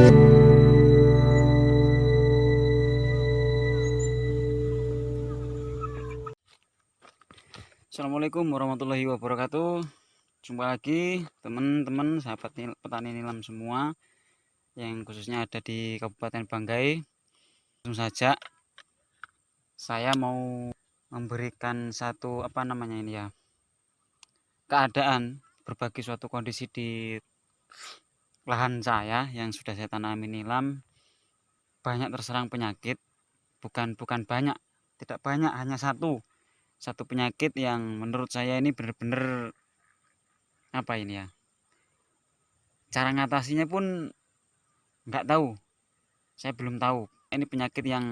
Assalamualaikum warahmatullahi wabarakatuh. Jumpa lagi teman-teman sahabat petani nilam semua yang khususnya ada di Kabupaten Banggai. Langsung saja saya mau memberikan satu keadaan, berbagi suatu kondisi di lahan saya yang sudah saya tanami nilam. Banyak terserang penyakit, bukan banyak, tidak banyak, hanya satu penyakit yang menurut saya ini benar-benar cara ngatasinya pun nggak tahu, saya belum tahu. Ini penyakit yang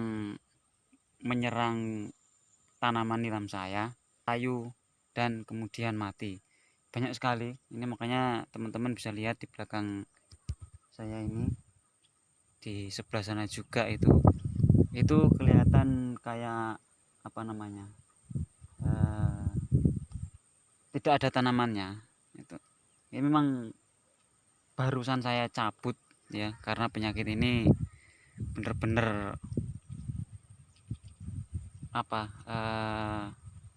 menyerang tanaman nilam saya, layu dan kemudian mati. Banyak sekali. Ini makanya teman-teman bisa lihat di belakang saya ini, di sebelah sana juga itu kelihatan kayak tidak ada tanamannya. Ini memang barusan saya cabut ya, karena penyakit ini benar-benar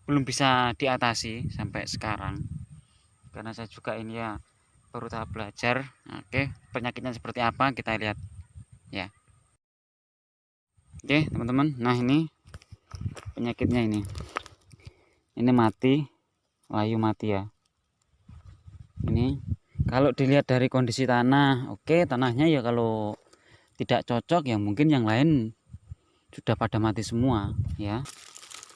belum bisa diatasi sampai sekarang, karena saya juga ini ya baru tahap belajar. Oke, penyakitnya seperti apa kita lihat ya. Oke teman-teman, nah ini penyakitnya, ini mati, layu mati ya. Ini kalau dilihat dari kondisi tanah, oke, tanahnya ya kalau tidak cocok ya mungkin yang lain sudah pada mati semua ya.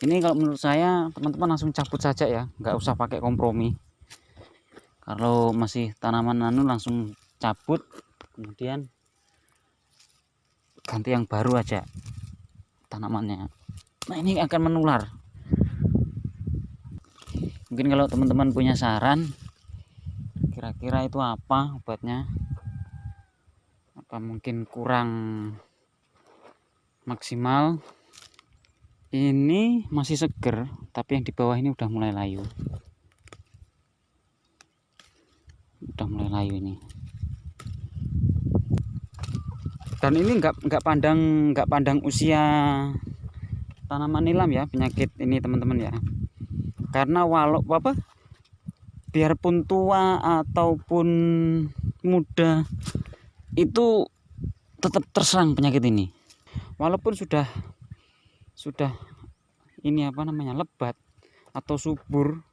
Ini kalau menurut saya teman-teman langsung cabut saja ya, nggak usah pakai kompromi. Kalau masih tanaman langsung cabut, kemudian ganti yang baru aja tanamannya. Nah ini akan menular. Mungkin kalau teman-teman punya saran kira-kira itu apa obatnya, apa mungkin kurang maksimal. Ini masih seger, tapi yang di bawah ini udah mulai layu, ini. Dan ini nggak pandang usia tanaman nilam ya, penyakit ini teman-teman ya. Karena biarpun tua ataupun muda itu tetap terserang penyakit ini. Walaupun sudah ini lebat atau subur,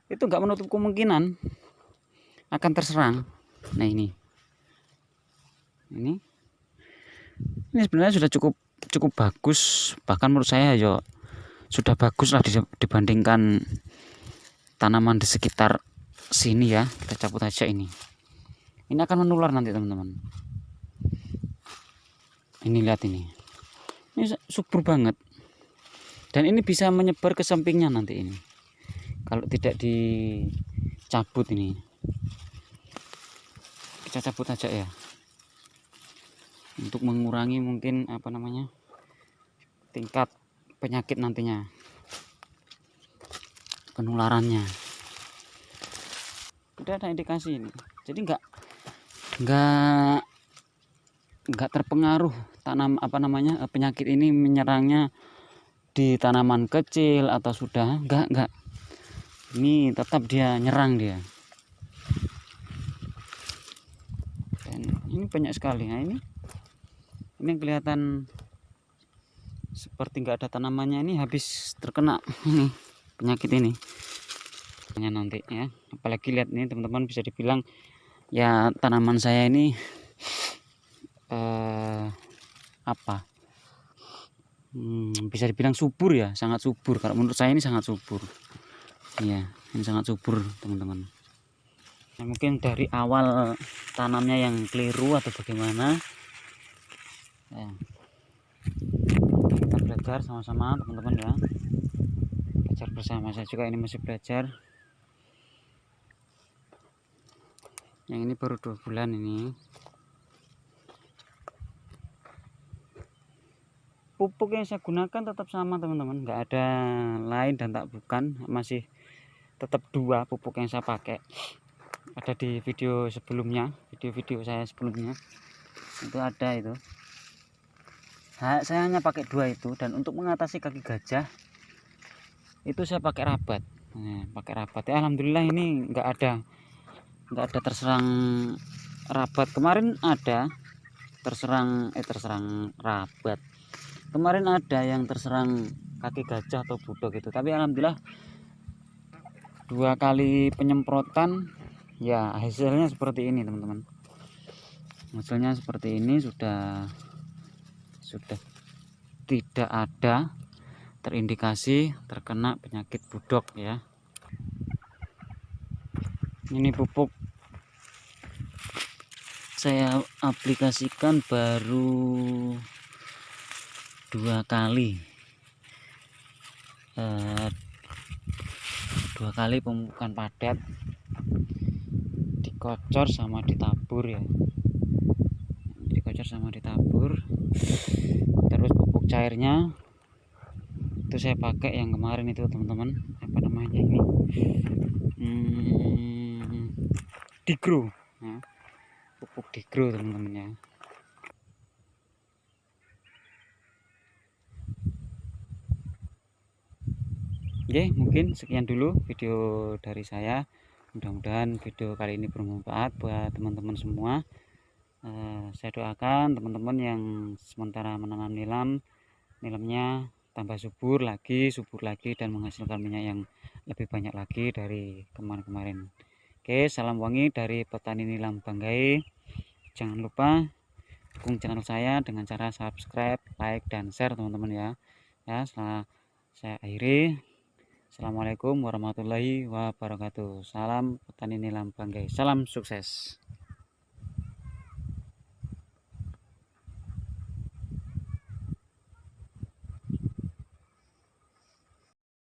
itu nggak menutup kemungkinan akan terserang. Nah ini sebenarnya sudah cukup bagus, bahkan menurut saya ya sudah bagus lah dibandingkan tanaman di sekitar sini ya. Kita cabut aja ini akan menular nanti teman-teman. Ini lihat, ini subur banget, dan ini bisa menyebar ke sampingnya nanti ini kalau tidak dicabut. Ini kita cabut aja ya, untuk mengurangi mungkin tingkat penyakit nantinya, penularannya. Udah ada indikasi ini, jadi nggak terpengaruh penyakit ini menyerangnya di tanaman kecil atau sudah enggak. Ini tetap dia nyerang dia. Dan ini banyak sekali. Nah ini yang kelihatan seperti nggak ada tanamannya, ini habis terkena ini penyakit ini nanti ya. Apalagi lihat nih teman-teman, bisa dibilang ya tanaman saya ini bisa dibilang subur ya, sangat subur. Kalau menurut saya ini sangat subur ya, ini sangat subur teman-teman. Nah, mungkin dari awal tanamnya yang keliru atau bagaimana ya, kita belajar sama-sama teman-teman ya, belajar bersama. Saya juga ini masih belajar. Yang ini baru 2 bulan ini. Pupuk yang saya gunakan tetap sama teman-teman, nggak ada lain dan tak bukan, masih tetap 2 pupuk yang saya pakai. Ada di video sebelumnya, video saya sebelumnya. itu ada itu. Saya hanya pakai 2 itu, dan untuk mengatasi kaki gajah itu saya pakai rabat. Nah, pakai rabat ya, alhamdulillah ini nggak ada terserang rabat. Kemarin ada terserang rabat. Kemarin ada yang terserang kaki gajah atau budok itu, tapi alhamdulillah 2 kali penyemprotan ya hasilnya seperti ini teman-teman. Hasilnya seperti ini, sudah tidak ada terindikasi terkena penyakit budok ya. Ini pupuk saya aplikasikan baru 2 kali, 2 kali pemupukan padat, dikocor sama ditabur ya, terus pupuk cairnya itu saya pakai yang kemarin itu teman-teman, apa namanya ini, Digro ya, pupuk Digro teman-teman ya. Oke, mungkin sekian dulu video dari saya. Mudah-mudahan video kali ini bermanfaat buat teman-teman semua. Saya doakan teman-teman yang sementara menanam nilamnya tambah subur lagi dan menghasilkan minyak yang lebih banyak lagi dari kemarin-kemarin. Oke, salam wangi dari petani nilam Banggai. Jangan lupa dukung channel saya dengan cara subscribe, like, dan share teman-teman ya. Setelah saya akhiri, assalamualaikum warahmatullahi wabarakatuh. Salam petani nilam Banggai, salam sukses.